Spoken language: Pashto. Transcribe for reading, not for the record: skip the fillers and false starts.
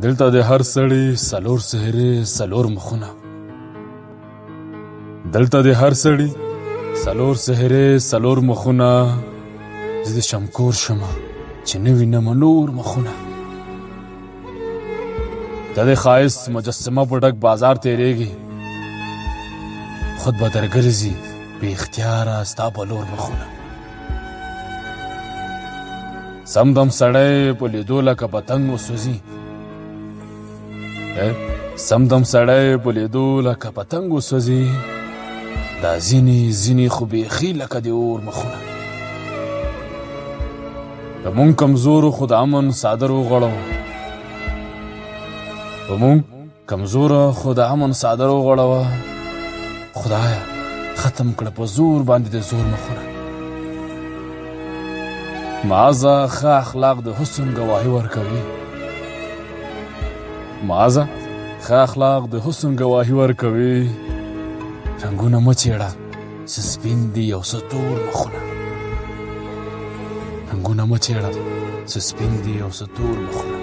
دلته د هر سړي سلور سهرې سلور مخونه دلته د هر سړي سلور سهرې سلور مخونه زه د شمکور شمه چې نه وینم نور مخونه د دې ښایست مجسمه په ډک بازار تیریږي خود به درګرځي بې اختیاره ستا په لور مخونه سمدم سړی په لیدو لکه پتنګ وسوځي سمدم سړی په لیدو لکه پتنګ وسوځي دا ځینې خو بیخي لکه د اور مخونه د مونږ کمزورو خو د امن څادر وغوړوه په مونږ کمزوره خو د امن څادر وغوړوه خدایه ختم کړه په زور باندې د زور مخونه معاذه ښه اخلاق د حسن ګواهي ورکوي معاذه ښه اخلاق د حسن ګواهي ورکوي رنګونه مه څېړه څه سپین دي او څه تور مخونه رنګونه مه څېړه څه سپین دي او څه تور مخونه